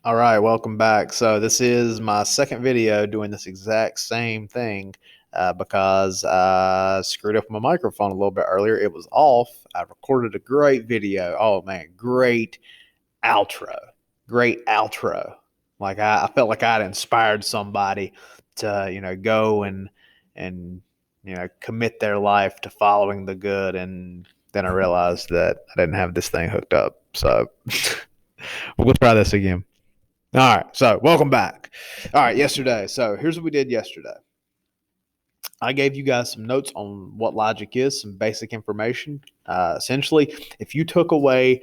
All right, welcome back. So this is my second video doing this exact same thing because I screwed up my microphone a little bit earlier. It was off. I recorded a great video. Oh man, outro, great outro. Like I felt like I'd inspired somebody to go and commit their life to following the good, and then I realized that I didn't have this thing hooked up. So we'll try this again. All right, so welcome back. All right, yesterday. So here's what we did yesterday. I gave you guys some notes on what logic is, some basic information. Essentially, if you took away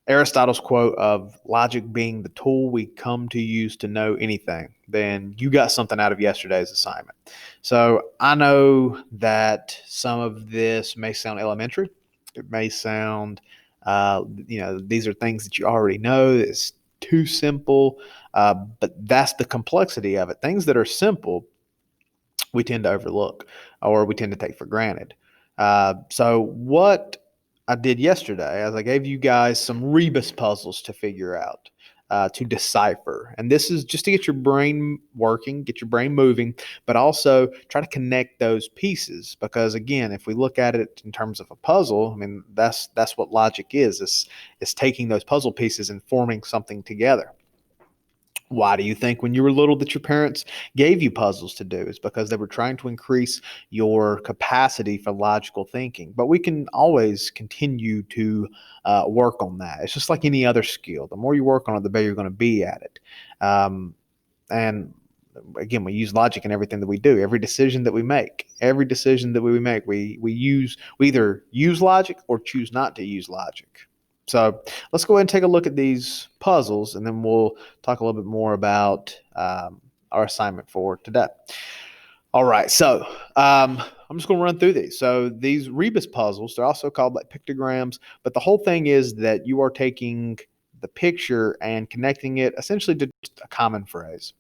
Aristotle's quote of logic being the tool we come to use to know anything, then you got something out of yesterday's assignment. So I know that some of this may sound elementary. It may sound, these are things that you already know. It's too simple, but that's the complexity of it. Things that are simple, we tend to overlook or we tend to take for granted. So what I did yesterday is I gave you guys some rebus puzzles to figure out, to decipher. And this is just to get your brain working, get your brain moving, but also try to connect those pieces. Because again, if we look at it in terms of a puzzle, I mean, that's what logic is. It's taking those puzzle pieces and forming something together. Why do you think when you were little that your parents gave you puzzles to do? It's because they were trying to increase your capacity for logical thinking. But we can always continue to work on that. It's just like any other skill. The more you work on it, the better you're going to be at it. And again, we use logic in everything that we do. Every decision that we make, we either use logic or choose not to use logic. So let's go ahead and take a look at these puzzles, and then we'll talk a little bit more about our assignment for today. All right, so I'm just going to run through these. So these rebus puzzles, they're also called like pictograms, but the whole thing is that you are taking the picture and connecting it essentially to a common phrase.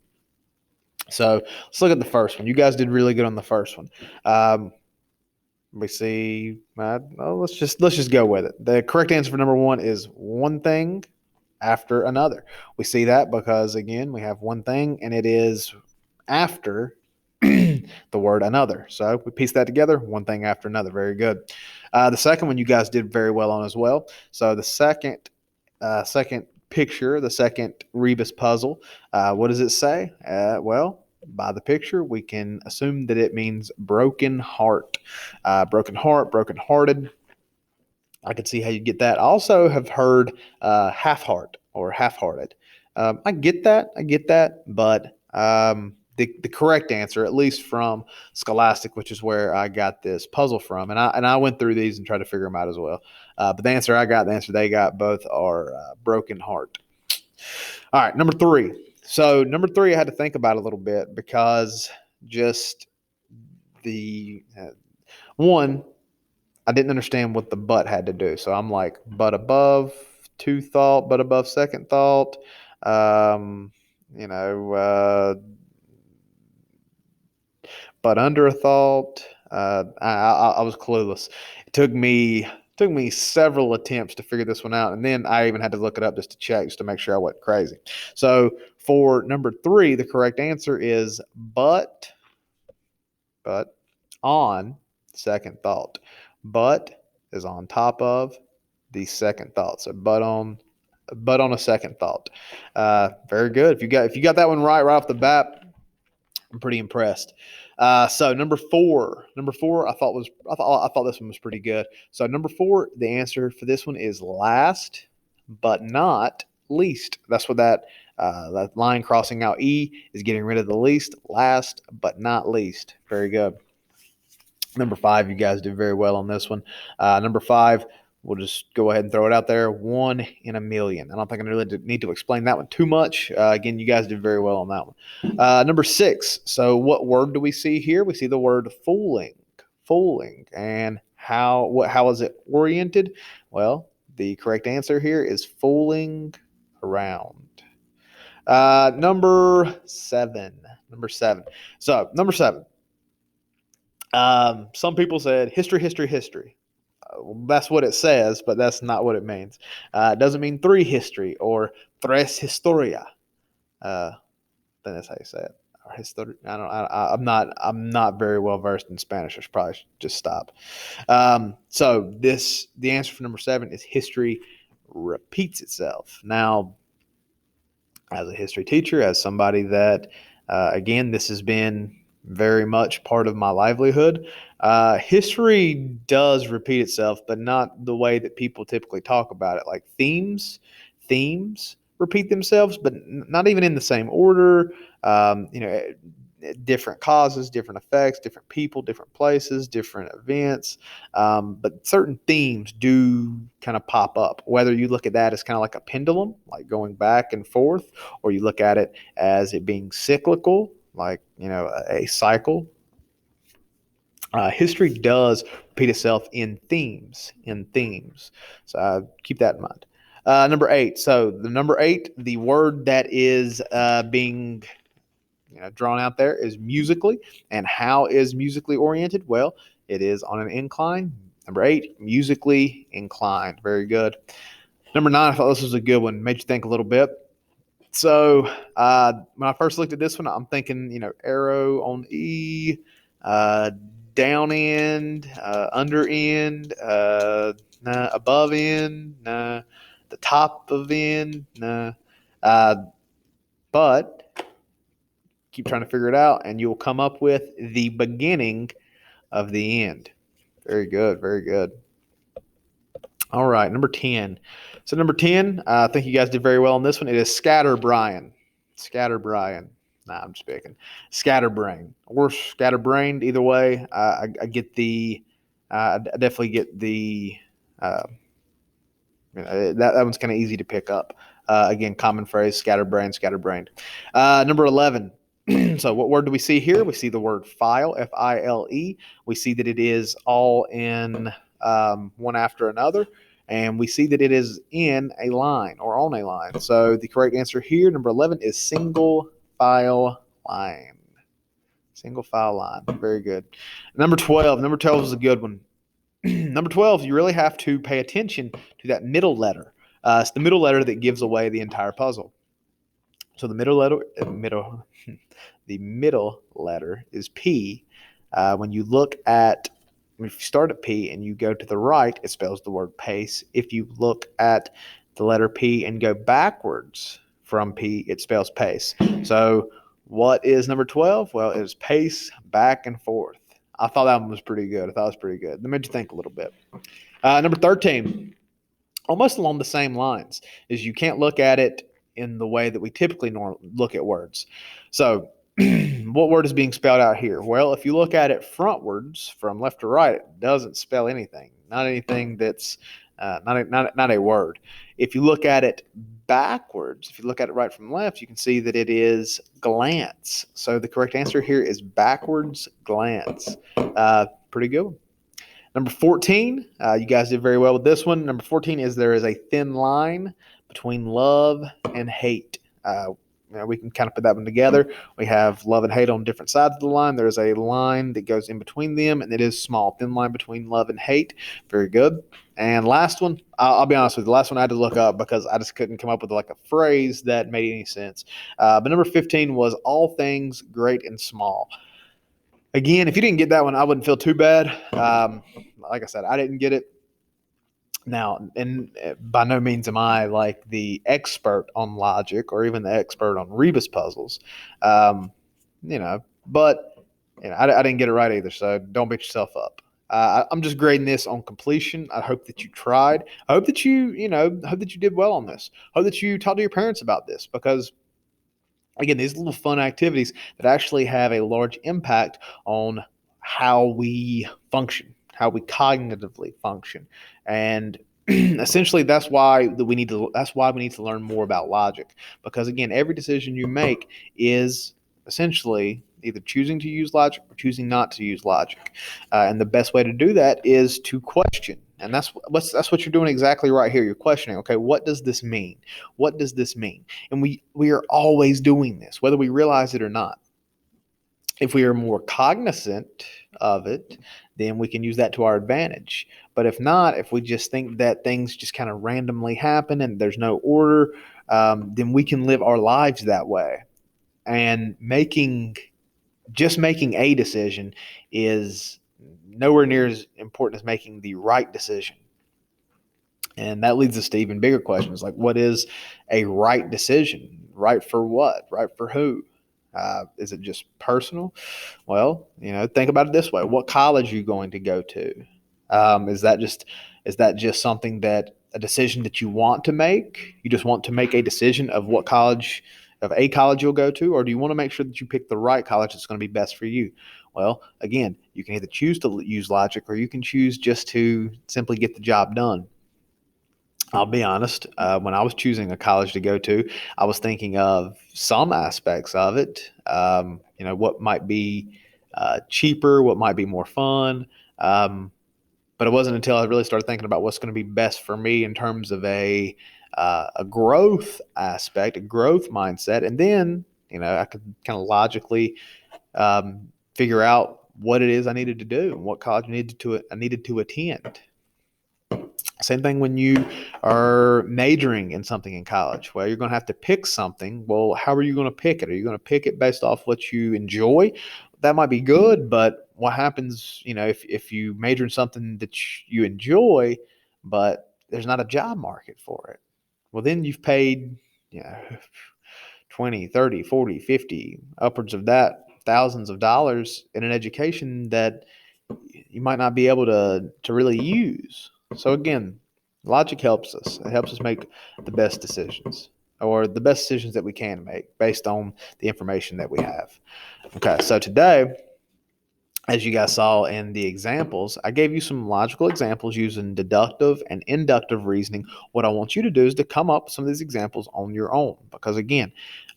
So let's look at the first one. You guys did really good on the first one. We see. Let's just go with it. The correct answer for number one is one thing after another. We see that because again we have one thing and it is after the word another. So we piece that together. One thing after another. Very good. The second one you guys did very well on as well. So the second picture, the second rebus puzzle. What does it say? Well, by the picture, we can assume that it means broken heart. Broken heart, broken hearted. I can see how you get that. I also have heard half heart or half hearted. I get that, but the correct answer, at least from Scholastic, which is where I got this puzzle from, and I went through these and tried to figure them out as well. But the answer I got, the answer they got, both are broken heart. All right, number three. So number three, I had to think about a little bit because just the one, I didn't understand what the but had to do. So I'm like, but above two thought, but above second thought. Um, you know, but under a thought. I was clueless. It took me several attempts to figure this one out, and then I even had to look it up just to check, just to make sure I wasn't crazy. So for number three, the correct answer is but on second thought. But is on top of the second thought. So but on a second thought. Very good. If you got that one right off the bat, I'm pretty impressed. So number four, I thought this one was pretty good. So number four, the answer for this one is last, but not least. That's what that line crossing out E is getting rid of the least. Last, but not least. Very good. Number five, you guys did very well on this one. Number five, we'll just go ahead and throw it out there. 1 in a million. I don't think I really need to explain that one too much. Again, you guys did very well on that one. Number six. So what word do we see here? We see the word fooling. Fooling. And how is it oriented? Well, the correct answer here is fooling around. Number seven. So number seven. Some people said history. That's what it says, but that's not what it means. It doesn't mean three history or tres historia. I think that's how you say it. Or history. I'm not very well versed in Spanish. I should probably just stop. So the answer for number 7 is history repeats itself. Now, as a history teacher, as somebody that, again, this has been very much part of my livelihood. History does repeat itself, but not the way that people typically talk about it. Like themes repeat themselves, but not even in the same order. You know, different causes, different effects, different people, different places, different events. But certain themes do kind of pop up, whether you look at that as kind of like a pendulum, like going back and forth, or you look at it as it being cyclical, like, you know, a cycle. History does repeat itself in themes, So keep that in mind. Number 8. So the number 8, the word that is being drawn out there is musically. And how is musically oriented? Well, it is on an incline. Number 8, musically inclined. Very good. Number 9, I thought this was a good one. Made you think a little bit. So when I first looked at this one, I'm thinking, arrow on E, down end, under end, nah, above end, nah, the top of end, nah. But keep trying to figure it out, and you'll come up with the beginning of the end. Very good, very good. All right, number 10. So number 10, I think you guys did very well on this one. It is scatterbrain. Scatterbrain. Nah, I'm just picking. Scatterbrain or scatterbrained. Either way, I get the. I definitely get the. That one's kind of easy to pick up. Again, common phrase: scatterbrained, scatterbrained. Number 11. So what word do we see here? We see the word file, F-I-L-E. We see that it is all in one after another, and we see that it is in a line or on a line. So the correct answer here, number 11, is single file line. Single file line. Very good. Number 12. Number 12 is a good one. Number 12, you really have to pay attention to that middle letter. It's the middle letter that gives away the entire puzzle. So the middle letter is P. When you start at P and you go to the right, it spells the word pace. If you look at the letter P and go backwards from P, it spells pace. So what is number 12? Well, it is pace back and forth. I thought that one was pretty good. That made you think a little bit. Number 13, almost along the same lines, is you can't look at it in the way that we typically look at words. So what word is being spelled out here? Well, if you look at it frontwards from left to right, it doesn't spell anything. Not anything that's not a word. If you look at it backwards, if you look at it right from left, you can see that it is glance. So the correct answer here is backwards glance. Pretty good one. Number 14, you guys did very well with this one. Number 14 is there is a thin line between love and hate. We can kind of put that one together. We have love and hate on different sides of the line. There's a line that goes in between them, and it is small, thin line between love and hate. Very good. And last one, I'll be honest with you, the last one I had to look up because I just couldn't come up with like a phrase that made any sense. But number 15 was all things great and small. Again, if you didn't get that one, I wouldn't feel too bad. Like I said, I didn't get it. Now, and by no means am I like the expert on logic or even the expert on Rebus puzzles, but I didn't get it right either, so don't beat yourself up. I'm just grading this on completion. I hope that you tried. I hope that you did well on this. I hope that you talked to your parents about this because, again, these little fun activities that actually have a large impact on how we function, how we cognitively function. And essentially that's why we need to learn more about logic, because again, every decision you make is essentially either choosing to use logic or choosing not to use logic. And the best way to do that is to question. And that's what you're doing exactly right here. You're questioning, okay, what does this mean? What does this mean? And we are always doing this, whether we realize it or not. If we are more cognizant of it, then we can use that to our advantage. But if not, if we just think that things just kind of randomly happen and there's no order, then we can live our lives that way. And making a decision is nowhere near as important as making the right decision. And that leads us to even bigger questions like, what is a right decision? Right for what? Right for who? Is it just personal? Well, think about it this way: what college are you going to go to? Is that just something that a decision that you want to make? You just want to make a decision of a college you'll go to, or do you want to make sure that you pick the right college that's going to be best for you? Well, again, you can either choose to use logic, or you can choose just to simply get the job done. I'll be honest, when I was choosing a college to go to, I was thinking of some aspects of it. What might be cheaper, what might be more fun. But it wasn't until I really started thinking about what's going to be best for me in terms of a growth aspect, a growth mindset. And then, I could kind of logically figure out what it is I needed to do and what college I needed to attend. Same thing when you are majoring in something in college. Well, you're going to have to pick something. Well, how are you going to pick it? Are you going to pick it based off what you enjoy? That might be good, but what happens, if you major in something that you enjoy, but there's not a job market for it? Well, then you've paid, 20, 30, 40, 50, upwards of that, thousands of dollars in an education that you might not be able to really use. So again, logic helps us. It helps us make the best decisions, or the best decisions that we can make based on the information that we have. Okay, so today, as you guys saw in the examples, I gave you some logical examples using deductive and inductive reasoning. What I want you to do is to come up with some of these examples on your own, because again,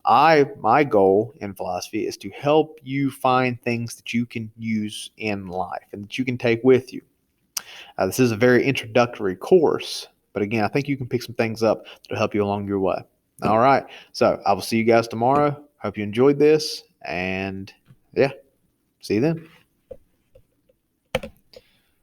my goal in philosophy is to help you find things that you can use in life and that you can take with you. This is a very introductory course, but again, I think you can pick some things up that'll help you along your way. All right, so I will see you guys tomorrow. Hope you enjoyed this, and yeah, see you then.